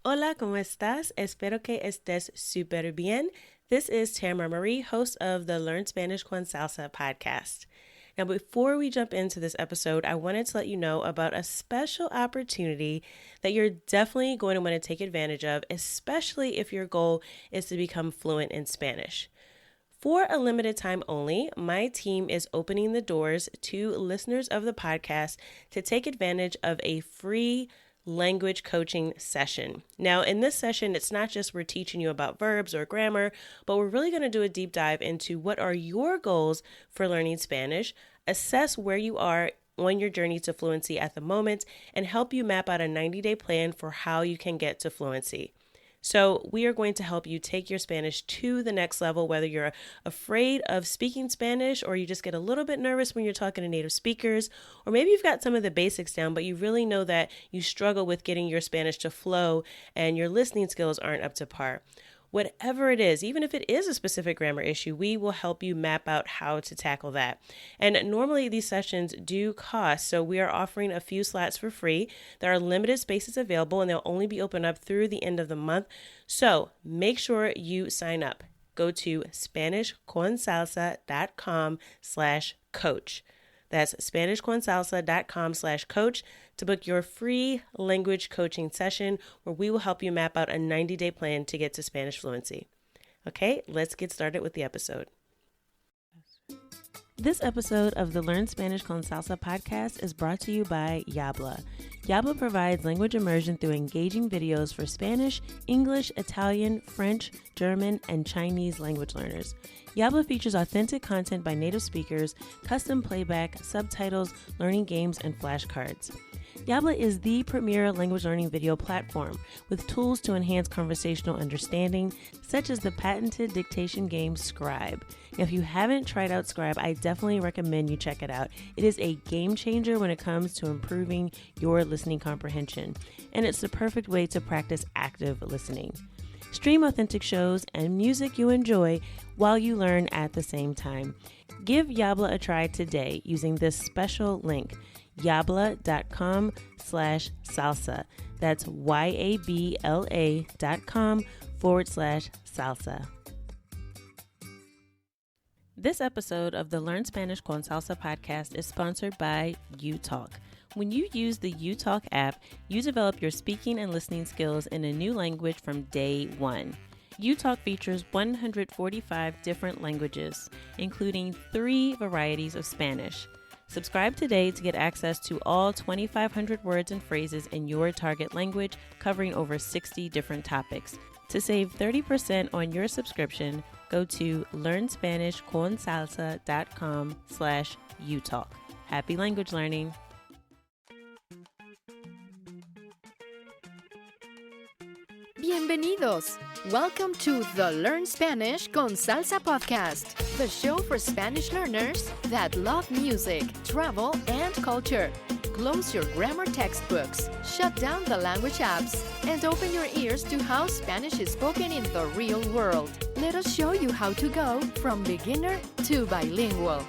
Hola, ¿cómo estás? Espero que estés súper bien. This is Tamara Marie, host of the Learn Spanish con Salsa podcast. Now, before we jump into this episode, I wanted to let you know about a special opportunity that you're definitely going to want to take advantage of, especially if your goal is to become fluent in Spanish. For a limited time only, my team is opening the doors to listeners of the podcast to take advantage of a free language coaching session. Now, in this session, it's not just we're teaching you about verbs or grammar, but we're really going to do a deep dive into what are your goals for learning Spanish, assess where you are on your journey to fluency at the moment, and help you map out a 90-day plan for how you can get to fluency. So we are going to help you take your Spanish to the next level, whether you're afraid of speaking Spanish or you just get a little bit nervous when you're talking to native speakers, or maybe you've got some of the basics down, but you really know that you struggle with getting your Spanish to flow and your listening skills aren't up to par. Whatever it is, even if it is a specific grammar issue, we will help you map out how to tackle that. And normally these sessions do cost, so we are offering a few slots for free. There are limited spaces available and they'll only be open up through the end of the month. So make sure you sign up. Go to SpanishConSalsa.com/coach. That's SpanishConSalsa.com/coach to book your free language coaching session where we will help you map out a 90-day plan to get to Spanish fluency. Okay, let's get started with the episode. This episode of the Learn Spanish con Salsa podcast is brought to you by Yabla. Yabla provides language immersion through engaging videos for Spanish, English, Italian, French, German, and Chinese language learners. Yabla features authentic content by native speakers, custom playback, subtitles, learning games, and flashcards. Yabla is the premier language learning video platform with tools to enhance conversational understanding, such as the patented dictation game Scribe. Now, if you haven't tried out Scribe, I definitely recommend you check it out. It is a game changer when it comes to improving your listening comprehension, and it's the perfect way to practice active listening. Stream authentic shows and music you enjoy while you learn at the same time. Give Yabla a try today using this special link, yabla.com/salsa. That's YABLA.com/salsa. This episode of the Learn Spanish con Salsa podcast is sponsored by uTalk. When you use the uTalk app, you develop your speaking and listening skills in a new language from day one. uTalk features 145 different languages, including 3 varieties of Spanish. Subscribe today to get access to all 2,500 words and phrases in your target language, covering over 60 different topics. To save 30% on your subscription, go to learnspanishconsalsa.com/uTalk. Happy language learning! Bienvenidos! Welcome to the Learn Spanish con Salsa podcast, the show for Spanish learners that love music, travel, and culture. Close your grammar textbooks, shut down the language apps, and open your ears to how Spanish is spoken in the real world. Let us show you how to go from beginner to bilingual.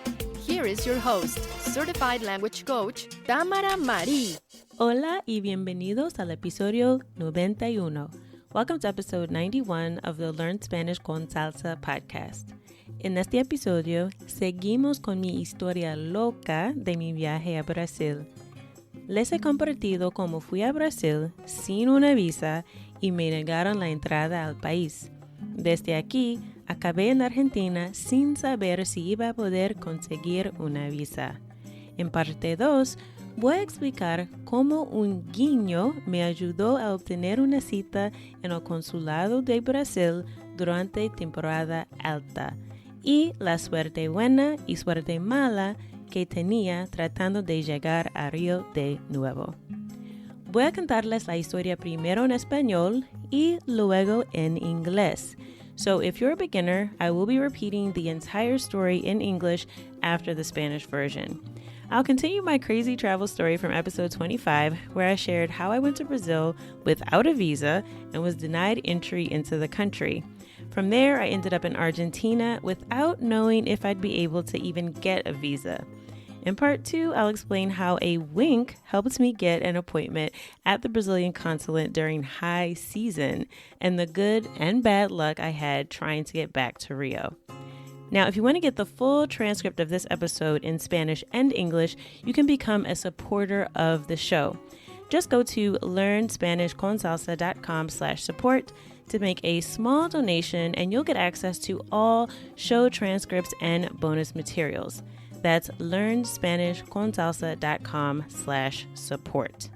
Here is your host, certified language coach, Tamara Marie. Hola y bienvenidos al episodio 91. Welcome to episode 91 of the Learn Spanish con Salsa podcast. En este episodio, seguimos con mi historia loca de mi viaje a Brasil. Les he compartido cómo fui a Brasil sin una visa y me negaron la entrada al país. Desde aquí, acabé en Argentina sin saber si iba a poder conseguir una visa. En parte 2, voy a explicar cómo un guiño me ayudó a obtener una cita en el consulado de Brasil durante temporada alta y la suerte buena y suerte mala que tenía tratando de llegar a Río de nuevo. Voy a contarles la historia primero en español y luego en inglés. So if you're a beginner, I will be repeating the entire story in English after the Spanish version. I'll continue my crazy travel story from episode 25, where I shared how I went to Brazil without a visa and was denied entry into the country. From there, I ended up in Argentina without knowing if I'd be able to even get a visa. In part 2, I'll explain how a wink helped me get an appointment at the Brazilian consulate during high season and the good and bad luck I had trying to get back to Rio. Now, if you want to get the full transcript of this episode in Spanish and English, you can become a supporter of the show. Just go to learnspanishconsalsa.com/support to make a small donation, and you'll get access to all show transcripts and bonus materials. That's learnspanishconsalsa.com/support.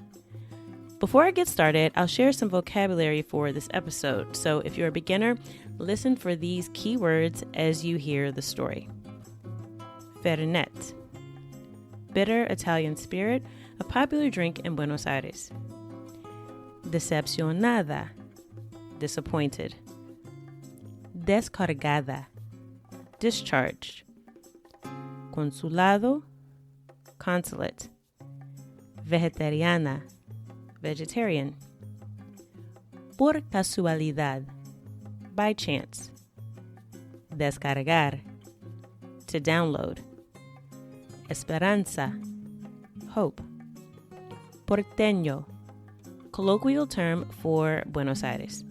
Before I get started, I'll share some vocabulary for this episode. So if you're a beginner, listen for these key words as you hear the story. Fernet. Bitter Italian spirit, a popular drink in Buenos Aires. Decepcionada. Disappointed. Descargada. Discharged. Consulado. Consulate. Vegetariana. Vegetarian. Por casualidad. By chance. Descargar. To download. Esperanza. Hope. Porteño. Colloquial term for Buenos Aires.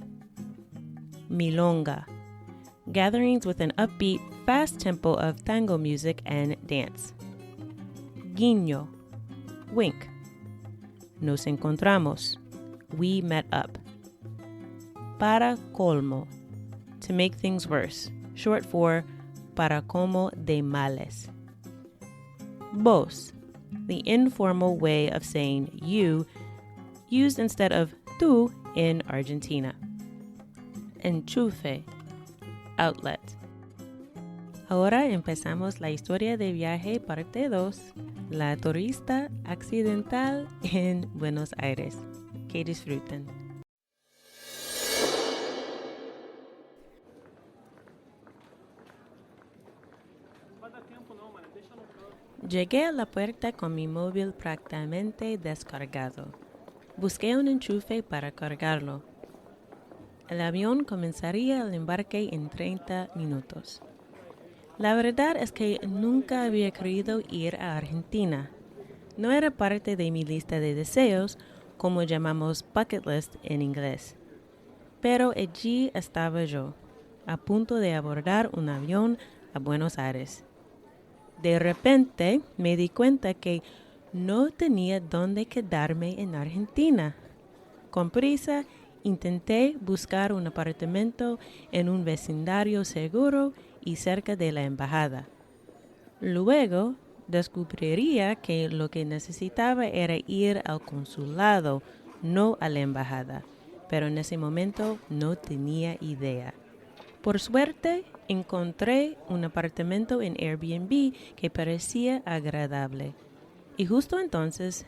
Milonga. Gatherings with an upbeat, fast tempo of tango music and dance. Guiño. Wink. Nos encontramos. We met up. Para colmo. To make things worse. Short for para como de males. Vos. The informal way of saying you, used instead of tú in Argentina. Enchufe. Outlet. Ahora empezamos la historia de viaje parte 2, la turista accidental en Buenos Aires. Que disfruten. Llegué a la puerta con mi móvil prácticamente descargado. Busqué un enchufe para cargarlo. El avión comenzaría el embarque en 30 minutos. La verdad es que nunca había querido ir a Argentina. No era parte de mi lista de deseos, como llamamos bucket list en inglés. Pero allí estaba yo, a punto de abordar un avión a Buenos Aires. De repente me di cuenta que no tenía dónde quedarme en Argentina. Con prisa, intenté buscar un apartamento en un vecindario seguro y cerca de la embajada. Luego, descubriría que lo que necesitaba era ir al consulado, no a la embajada, pero en ese momento no tenía idea. Por suerte, encontré un apartamento en Airbnb que parecía agradable. Y justo entonces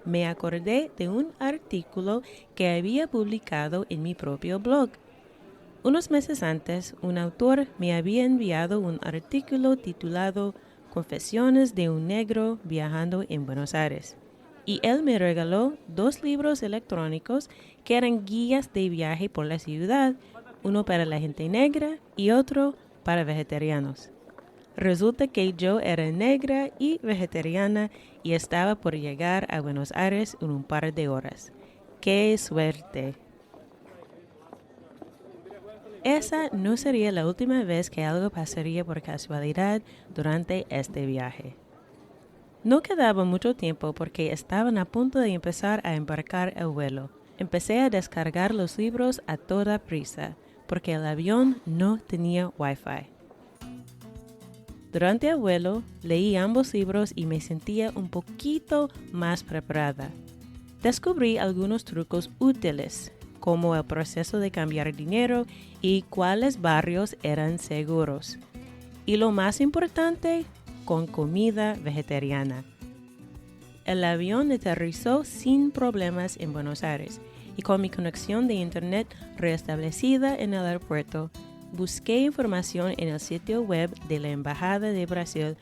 me acordé de un artículo que había publicado en mi propio blog. Unos meses antes, un autor me había enviado un artículo titulado Confesiones de un negro viajando en Buenos Aires. Y él me regaló 2 libros electrónicos que eran guías de viaje por la ciudad, uno para la gente negra y otro para vegetarianos. Resulta que yo era negra y vegetariana y estaba por llegar a Buenos Aires en un par de horas. ¡Qué suerte! Esa no sería la última vez que algo pasaría por casualidad durante este viaje. No quedaba mucho tiempo porque estaban a punto de empezar a embarcar el vuelo. Empecé a descargar los libros a toda prisa, porque el avión no tenía Wi-Fi. Durante el vuelo, leí ambos libros y me sentía un poquito más preparada. Descubrí algunos trucos útiles, como el proceso de cambiar dinero y cuáles barrios eran seguros. Y lo más importante, con comida vegetariana. El avión aterrizó sin problemas en Buenos Aires y con mi conexión de internet restablecida en el aeropuerto, busqué información en el sitio web de la Embajada de Brasil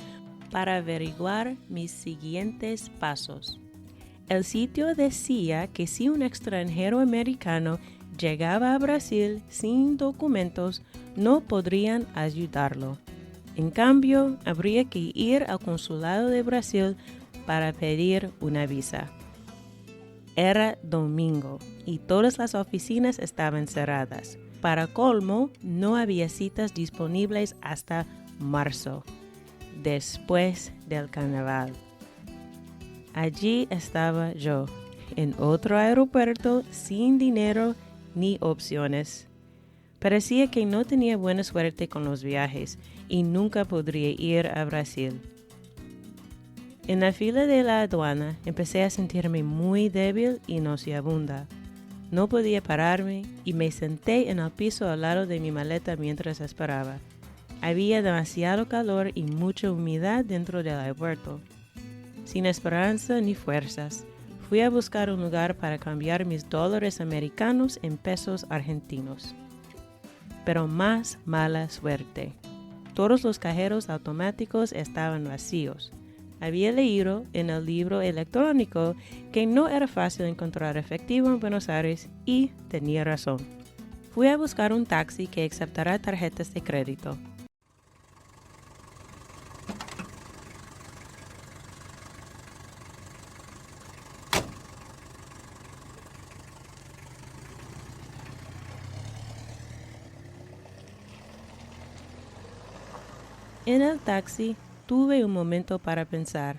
para averiguar mis siguientes pasos. El sitio decía que si un extranjero americano llegaba a Brasil sin documentos, no podrían ayudarlo. En cambio, habría que ir al consulado de Brasil para pedir una visa. Era domingo y todas las oficinas estaban cerradas. Para colmo, no había citas disponibles hasta marzo, después del carnaval. Allí estaba yo, en otro aeropuerto, sin dinero ni opciones. Parecía que no tenía buena suerte con los viajes y nunca podría ir a Brasil. En la fila de la aduana empecé a sentirme muy débil y nauseabunda. No podía pararme y me senté en el piso al lado de mi maleta mientras esperaba. Había demasiado calor y mucha humedad dentro del aeropuerto. Sin esperanza ni fuerzas, fui a buscar un lugar para cambiar mis dólares americanos en pesos argentinos. Pero más mala suerte. Todos los cajeros automáticos estaban vacíos. Había leído en el libro electrónico que no era fácil encontrar efectivo en Buenos Aires y tenía razón. Fui a buscar un taxi que aceptara tarjetas de crédito. En el taxi tuve un momento para pensar.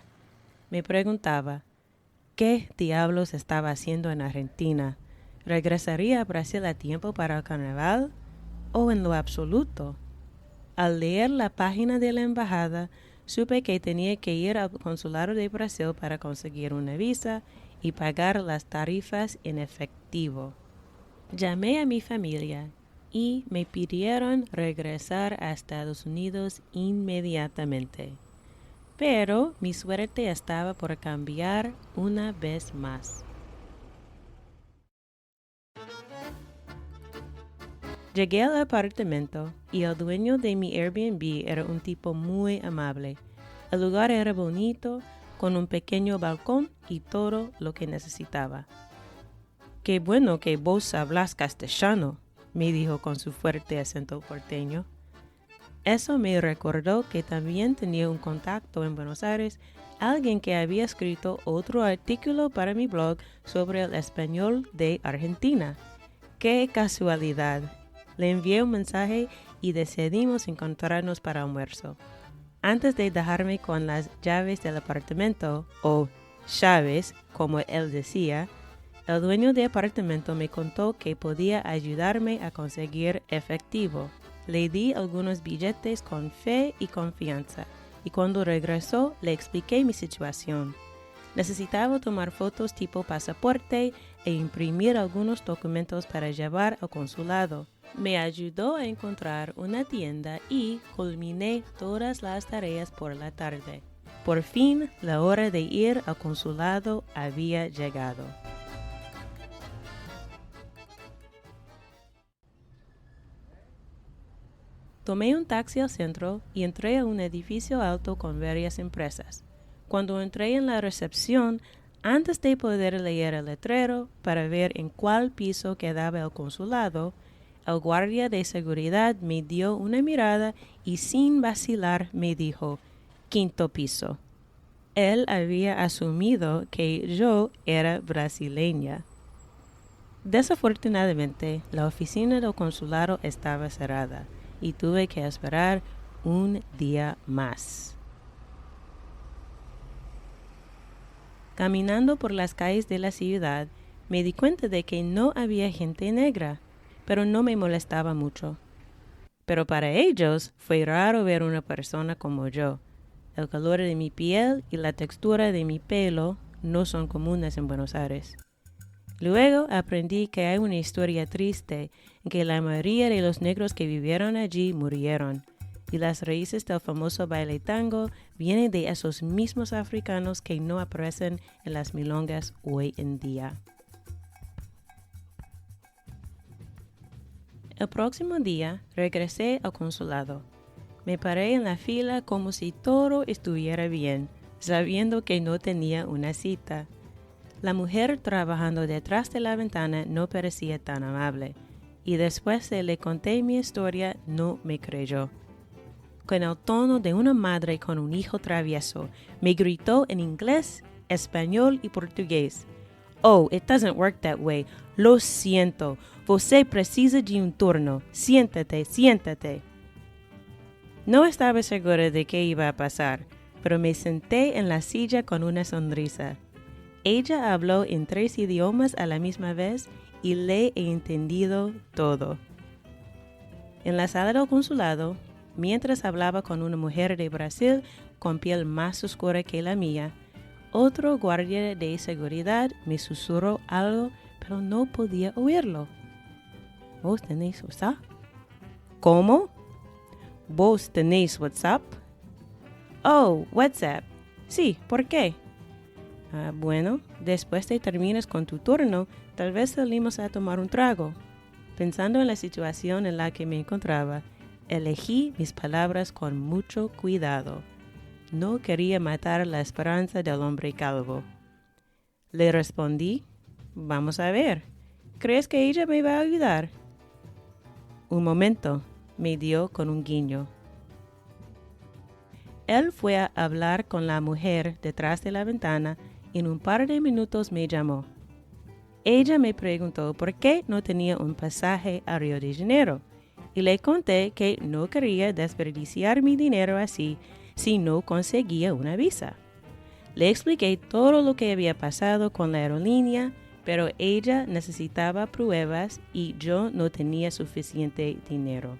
Me preguntaba, ¿qué diablos estaba haciendo en Argentina? ¿Regresaría a Brasil a tiempo para el carnaval? ¿O en lo absoluto? Al leer la página de la embajada, supe que tenía que ir al consulado de Brasil para conseguir una visa y pagar las tarifas en efectivo. Llamé a mi familia y me pidieron regresar a Estados Unidos inmediatamente. Pero mi suerte estaba por cambiar una vez más. Llegué al apartamento y el dueño de mi Airbnb era un tipo muy amable. El lugar era bonito, con un pequeño balcón y todo lo que necesitaba. «Qué bueno que vos hablas castellano», me dijo con su fuerte acento porteño. Eso me recordó que también tenía un contacto en Buenos Aires, alguien que había escrito otro artículo para mi blog sobre el español de Argentina. ¡Qué casualidad! Le envié un mensaje y decidimos encontrarnos para almuerzo. Antes de dejarme con las llaves del apartamento, o llaves, como él decía, el dueño del apartamento me contó que podía ayudarme a conseguir efectivo. Le di algunos billetes con fe y confianza, y cuando regresó le expliqué mi situación. Necesitaba tomar fotos tipo pasaporte e imprimir algunos documentos para llevar al consulado. Me ayudó a encontrar una tienda y culminé todas las tareas por la tarde. Por fin, la hora de ir al consulado había llegado. Tomé un taxi al centro y entré a un edificio alto con varias empresas. Cuando entré en la recepción, antes de poder leer el letrero para ver en cuál piso quedaba el consulado, el guardia de seguridad me dio una mirada y sin vacilar me dijo, «Quinto piso». Él había asumido que yo era brasileña. Desafortunadamente, la oficina del consulado estaba cerrada y tuve que esperar un día más. Caminando por las calles de la ciudad, me di cuenta de que no había gente negra, pero no me molestaba mucho. Pero para ellos fue raro ver una persona como yo. El color de mi piel y la textura de mi pelo no son comunes en Buenos Aires. Luego aprendí que hay una historia triste en que la mayoría de los negros que vivieron allí murieron, y las raíces del famoso baile tango vienen de esos mismos africanos que no aparecen en las milongas hoy en día. El próximo día regresé al consulado. Me paré en la fila como si todo estuviera bien, sabiendo que no tenía una cita. La mujer trabajando detrás de la ventana no parecía tan amable, y después de le conté mi historia no me creyó. con el tono de una madre con un hijo travieso. Me gritó en inglés, español y portugués. Oh, it doesn't work that way. Lo siento. Você precisa de un turno. Siéntate, siéntate. No estaba segura de qué iba a pasar, pero me senté en la silla con una sonrisa. Ella habló en 3 idiomas a la misma vez y le he entendido todo. En la sala del consulado, mientras hablaba con una mujer de Brasil con piel más oscura que la mía, otro guardia de seguridad me susurró algo, pero no podía oírlo. ¿Vos tenéis WhatsApp? ¿Cómo? ¿Vos tenéis WhatsApp? Oh, WhatsApp. Sí, ¿por qué? Bueno, después de termines con tu turno, tal vez salimos a tomar un trago. Pensando en la situación en la que me encontraba, elegí mis palabras con mucho cuidado. No quería matar la esperanza del hombre calvo. Le respondí, vamos a ver, ¿crees que ella me va a ayudar? Un momento, me dio con un guiño. Él fue a hablar con la mujer detrás de la ventana y en un par de minutos me llamó. Ella me preguntó por qué no tenía un pasaje a Río de Janeiro y le conté que no quería desperdiciar mi dinero así si no conseguía una visa. Le expliqué todo lo que había pasado con la aerolínea, pero ella necesitaba pruebas y yo no tenía suficiente dinero.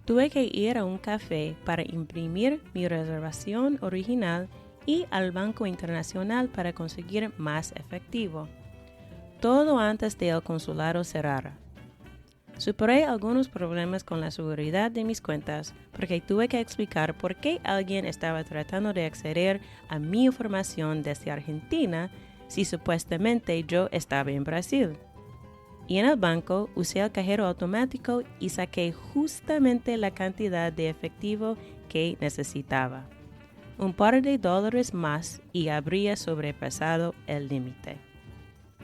Tuve que ir a un café para imprimir mi reservación original y al Banco Internacional para conseguir más efectivo. Todo antes de el consulado cerrara. Superé algunos problemas con la seguridad de mis cuentas porque tuve que explicar por qué alguien estaba tratando de acceder a mi información desde Argentina si supuestamente yo estaba en Brasil. Y en el banco usé el cajero automático y saqué justamente la cantidad de efectivo que necesitaba. Un par de dólares más y habría sobrepasado el límite.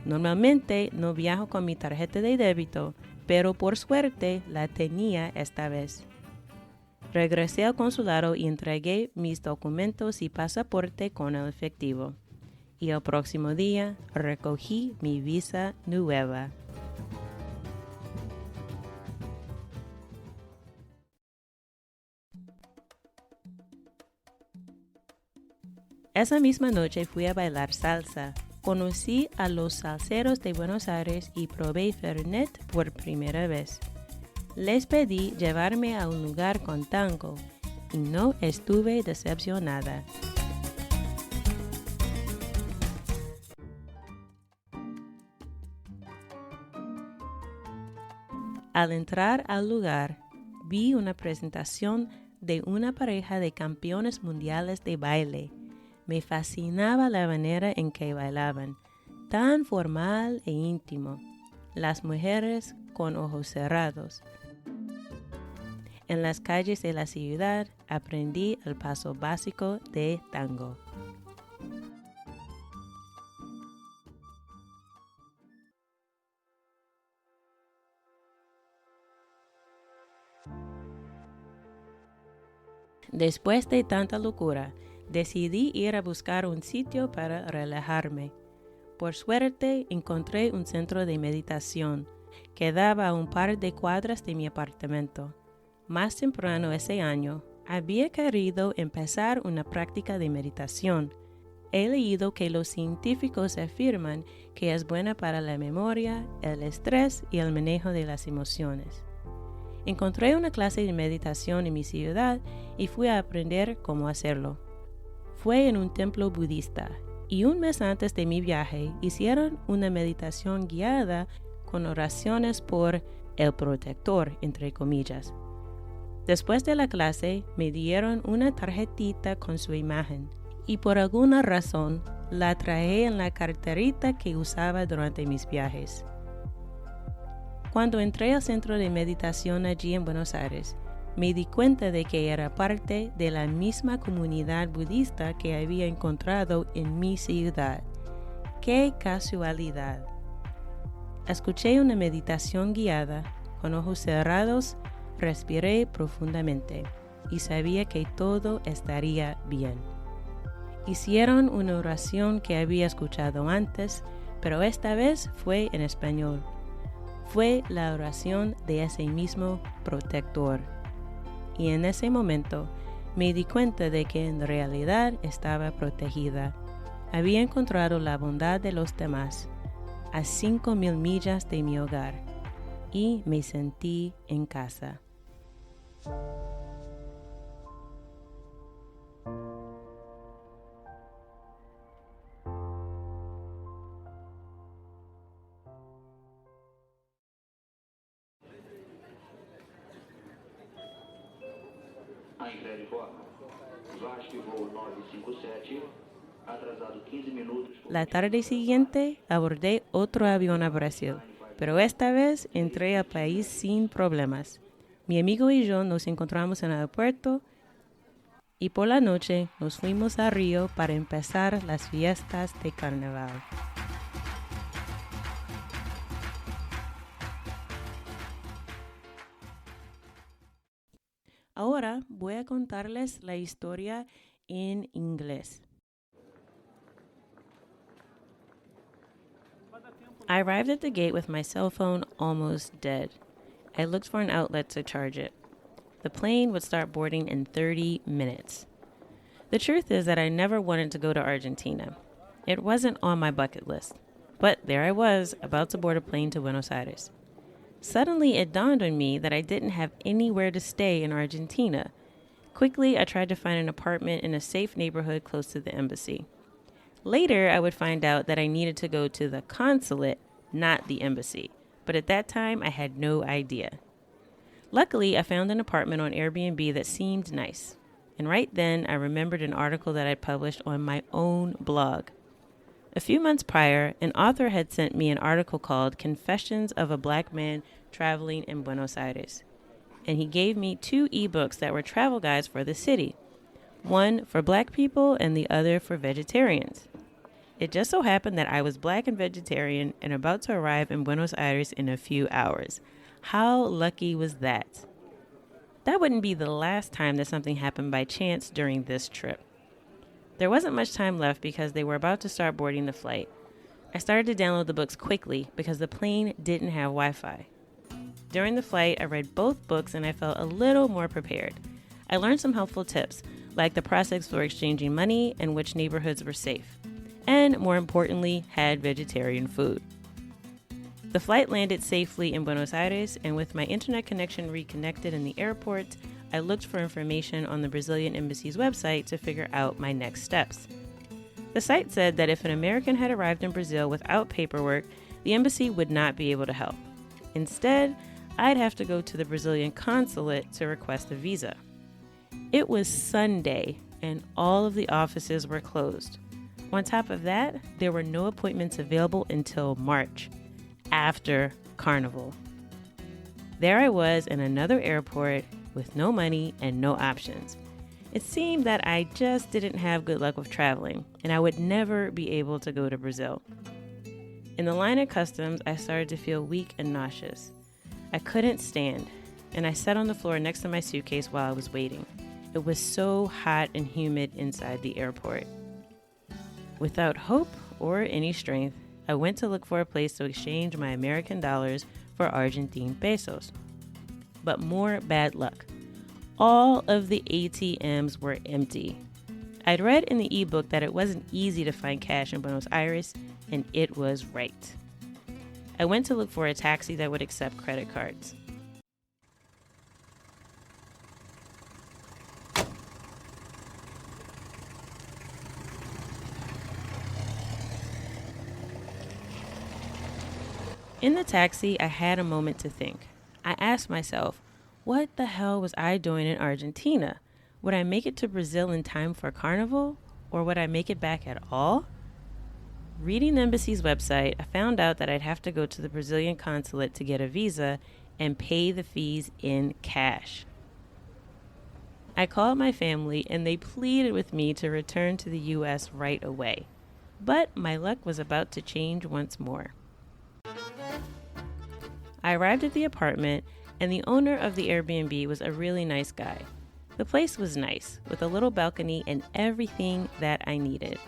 Normalmente no viajo con mi tarjeta de débito, pero por suerte la tenía esta vez. Regresé al consulado y entregué mis documentos y pasaporte con el efectivo. Y el próximo día recogí mi visa nueva. Esa misma noche fui a bailar salsa. Conocí a los salseros de Buenos Aires y probé Fernet por primera vez. Les pedí llevarme a un lugar con tango y no estuve decepcionada. Al entrar al lugar, vi una presentación de una pareja de campeones mundiales de baile. Me fascinaba la manera en que bailaban, tan formal e íntimo. Las mujeres con ojos cerrados. En las calles de la ciudad aprendí el paso básico de tango. Después de tanta locura, decidí ir a buscar un sitio para relajarme. Por suerte, encontré un centro de meditación que daba a un par de cuadras de mi apartamento. Más temprano ese año, había querido empezar una práctica de meditación. He leído que los científicos afirman que es buena para la memoria, el estrés y el manejo de las emociones. Encontré una clase de meditación en mi ciudad y fui a aprender cómo hacerlo. Fue en un templo budista y un mes antes de mi viaje hicieron una meditación guiada con oraciones por el protector, entre comillas. Después de la clase me dieron una tarjetita con su imagen y por alguna razón la traje en la carterita que usaba durante mis viajes. Cuando entré al centro de meditación allí en Buenos Aires, me di cuenta de que era parte de la misma comunidad budista que había encontrado en mi ciudad. ¡Qué casualidad! Escuché una meditación guiada, con ojos cerrados, Respiré profundamente y sabía que todo estaría bien. Hicieron una oración que había escuchado antes, pero esta vez fue en español. Fue la oración de ese mismo protector. Y en ese momento me di cuenta de que en realidad estaba protegida. Había encontrado la bondad de los demás a 5,000 millas de mi hogar y me sentí en casa. La tarde siguiente abordé otro avión a Brasil, pero esta vez entré al país sin problemas. Mi amigo y yo nos encontramos en el aeropuerto y por la noche nos fuimos a Río para empezar las fiestas de carnival. Ahora voy a contarles la historia en inglés. I arrived at the gate with my cell phone almost dead. I looked for an outlet to charge it. The plane would start boarding in 30 minutes. The truth is that I never wanted to go to Argentina. It wasn't on my bucket list. But there I was, about to board a plane to Buenos Aires. Suddenly, it dawned on me that I didn't have anywhere to stay in Argentina. Quickly, I tried to find an apartment in a safe neighborhood close to the embassy. Later, I would find out that I needed to go to the consulate, not the embassy. But at that time, I had no idea. Luckily, I found an apartment on Airbnb that seemed nice. And right then, I remembered an article that I'd published on my own blog. A few months prior, an author had sent me an article called Confessions of a Black Man Traveling in Buenos Aires. And he gave me 2 ebooks that were travel guides for the city. One for Black people and the other for vegetarians. It just so happened that I was Black and vegetarian and about to arrive in Buenos Aires in a few hours. How lucky was that? That wouldn't be the last time that something happened by chance during this trip. There wasn't much time left because they were about to start boarding the flight. I started to download the books quickly because the plane didn't have Wi-Fi. During the flight, I read both books and I felt a little more prepared. I learned some helpful tips, like the process for exchanging money and which neighborhoods were safe. And more importantly, had vegetarian food. The flight landed safely in Buenos Aires, and with my internet connection reconnected in the airport, I looked for information on the Brazilian embassy's website to figure out my next steps. The site said that if an American had arrived in Brazil without paperwork, the embassy would not be able to help. Instead, I'd have to go to the Brazilian consulate to request a visa. It was Sunday, and all of the offices were closed. On top of that, there were no appointments available until March, after Carnival. There I was in another airport with no money and no options. It seemed that I just didn't have good luck with traveling, and I would never be able to go to Brazil. In the line at customs, I started to feel weak and nauseous. I couldn't stand, and I sat on the floor next to my suitcase while I was waiting. It was so hot and humid inside the airport. Without hope or any strength, I went to look for a place to exchange my American dollars for Argentine pesos. But more bad luck. All of the ATMs were empty. I'd read in the ebook that it wasn't easy to find cash in Buenos Aires, and it was right. I went to look for a taxi that would accept credit cards. In the taxi, I had a moment to think. I asked myself, what the hell was I doing in Argentina? Would I make it to Brazil in time for Carnival? Or would I make it back at all? Reading the embassy's website, I found out that I'd have to go to the Brazilian consulate to get a visa and pay the fees in cash. I called my family and they pleaded with me to return to the U.S. right away. But my luck was about to change once more. I arrived at the apartment and the owner of the Airbnb was a really nice guy. The place was nice, with a little balcony and everything that I needed.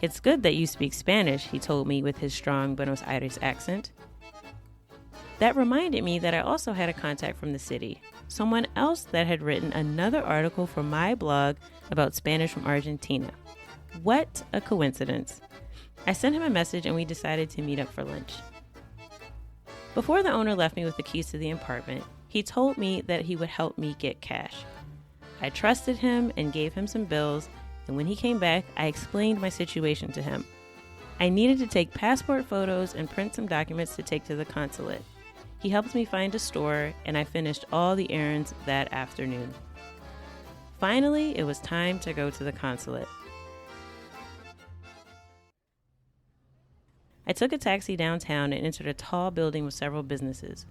"It's good that you speak Spanish," he told me with his strong Buenos Aires accent. That reminded me that I also had a contact from the city, someone else that had written another article for my blog about Spanish from Argentina. What a coincidence. I sent him a message and we decided to meet up for lunch. Before the owner left me with the keys to the apartment, he told me that he would help me get cash. I trusted him and gave him some bills, and when he came back, I explained my situation to him. I needed to take passport photos and print some documents to take to the consulate. He helped me find a store, and I finished all the errands that afternoon. Finally, it was time to go to the consulate. I took a taxi downtown and entered a tall building with several businesses.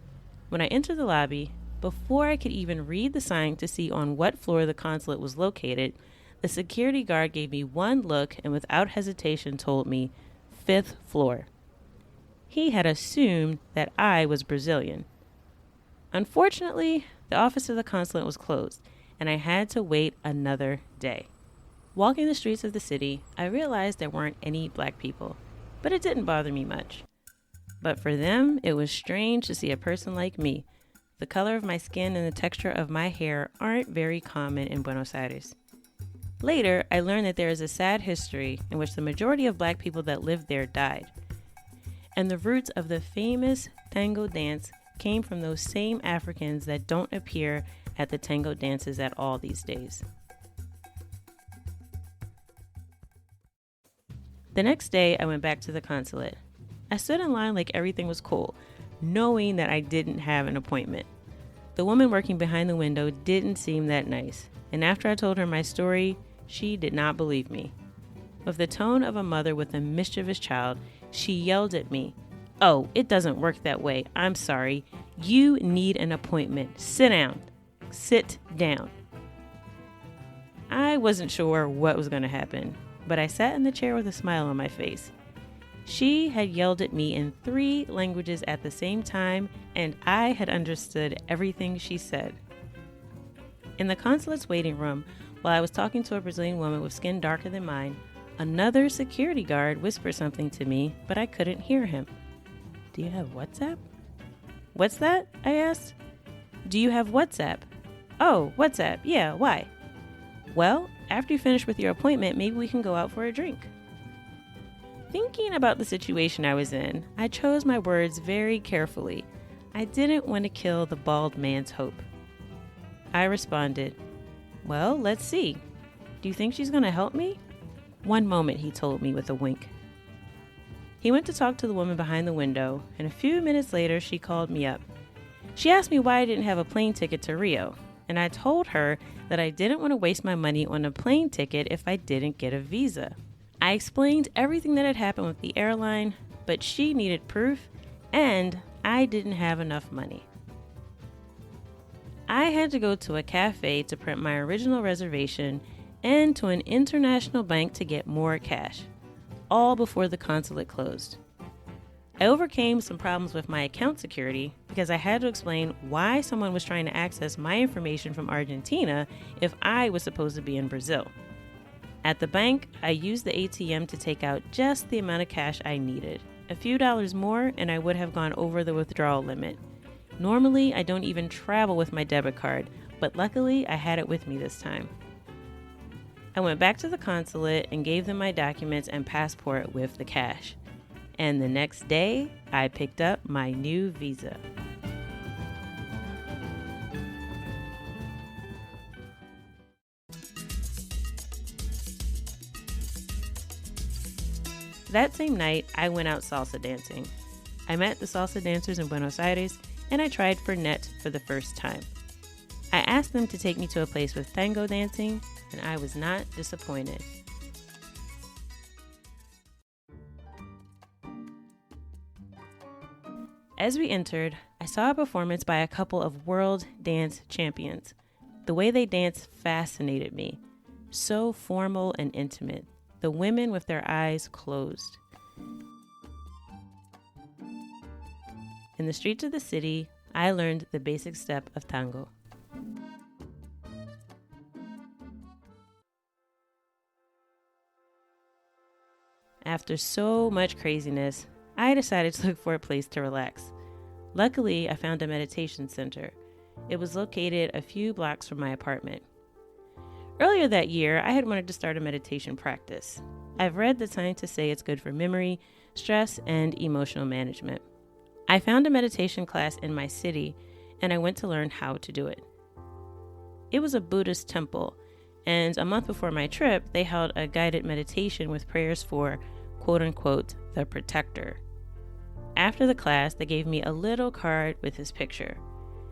When I entered the lobby, before I could even read the sign to see on what floor the consulate was located, the security guard gave me one look and without hesitation told me, "5th floor." He had assumed that I was Brazilian. Unfortunately, the office of the consulate was closed, and I had to wait another day. Walking the streets of the city, I realized there weren't any black people, but it didn't bother me much. But for them, it was strange to see a person like me. The color of my skin and the texture of my hair aren't very common in Buenos Aires. Later, I learned that there is a sad history in which the majority of black people that lived there died. And the roots of the famous tango dance came from those same Africans that don't appear at the tango dances at all these days. The next day, I went back to the consulate. I stood in line like everything was cool, knowing that I didn't have an appointment. The woman working behind the window didn't seem that nice, and after I told her my story, she did not believe me. With the tone of a mother with a mischievous child, she yelled at me, "Oh, it doesn't work that way. I'm sorry. You need an appointment. Sit down. Sit down." I wasn't sure what was going to happen, but I sat in the chair with a smile on my face. She had yelled at me in 3 languages at the same time, and I had understood everything she said. In the consulate's waiting room, while I was talking to a Brazilian woman with skin darker than mine, another security guard whispered something to me, but I couldn't hear him. "Do you have WhatsApp?" "What's that?" I asked. "Do you have WhatsApp?" "Oh, WhatsApp. Yeah, why?" "Well, after you finish with your appointment, maybe we can go out for a drink." Thinking about the situation I was in, I chose my words very carefully. I didn't want to kill the bald man's hope. I responded, "Well, let's see. Do you think she's going to help me?" "One moment," he told me with a wink. He went to talk to the woman behind the window, and a few minutes later, she called me up. She asked me why I didn't have a plane ticket to Rio, and I told her that I didn't want to waste my money on a plane ticket if I didn't get a visa. I explained everything that had happened with the airline, but she needed proof, and I didn't have enough money. I had to go to a cafe to print my original reservation and to an international bank to get more cash, all before the consulate closed. I overcame some problems with my account security because I had to explain why someone was trying to access my information from Argentina if I was supposed to be in Brazil. At the bank, I used the ATM to take out just the amount of cash I needed. A few dollars more and I would have gone over the withdrawal limit. Normally, I don't even travel with my debit card, but luckily I had it with me this time. I went back to the consulate and gave them my documents and passport with the cash. And the next day, I picked up my new visa. That same night, I went out salsa dancing. I met the salsa dancers in Buenos Aires, and I tried Fernet for the first time. I asked them to take me to a place with tango dancing, and I was not disappointed. As we entered, I saw a performance by a couple of world dance champions. The way they danced fascinated me. So formal and intimate. The women with their eyes closed. In the streets of the city, I learned the basic step of tango. After so much craziness, I decided to look for a place to relax. Luckily, I found a meditation center. It was located a few blocks from my apartment. Earlier that year, I had wanted to start a meditation practice. I've read that scientists say it's good for memory, stress, and emotional management. I found a meditation class in my city, and I went to learn how to do it. It was a Buddhist temple, and a month before my trip, they held a guided meditation with prayers for, quote-unquote, the protector. After the class, they gave me a little card with his picture,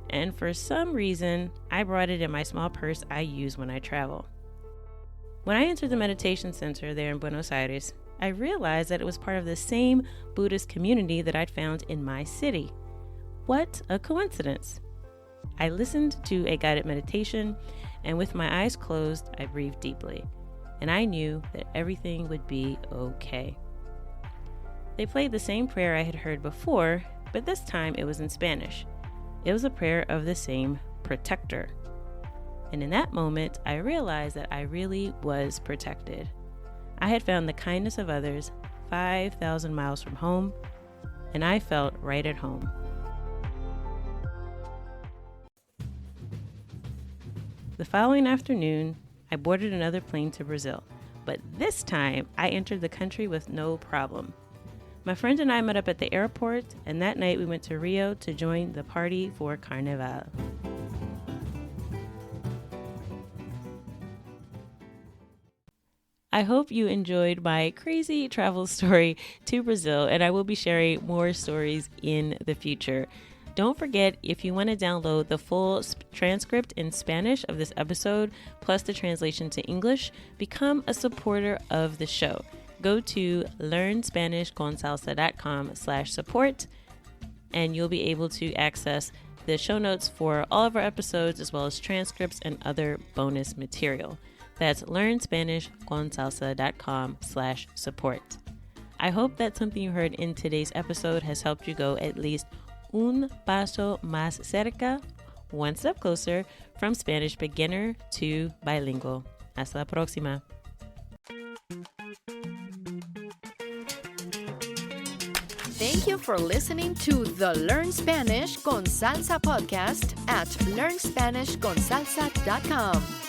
and for some reason, I brought it in my small purse I use when I travel. When I entered the meditation center there in Buenos Aires, I realized that it was part of the same Buddhist community that I'd found in my city. What a coincidence! I listened to a guided meditation, and with my eyes closed, I breathed deeply, and I knew that everything would be okay. They played the same prayer I had heard before, but this time it was in Spanish. It was a prayer of the same protector. And in that moment, I realized that I really was protected. I had found the kindness of others 5,000 miles from home, and I felt right at home. The following afternoon, I boarded another plane to Brazil, but this time I entered the country with no problem. My friend and I met up at the airport, and that night we went to Rio to join the party for carnival. I hope you enjoyed my crazy travel story to Brazil, and I will be sharing more stories in the future. Don't forget, if you want to download the full transcript in Spanish of this episode, plus the translation to English, become a supporter of the show. Go to learnspanishconsalsa.com/support, and you'll be able to access the show notes for all of our episodes, as well as transcripts and other bonus material. That's learnspanishconsalsa.com/support. I hope that something you heard in today's episode has helped you go at least un paso más cerca, one step closer, from Spanish beginner to bilingual. Hasta la próxima. Thank you for listening to the Learn Spanish con Salsa podcast at learnspanishconsalsa.com.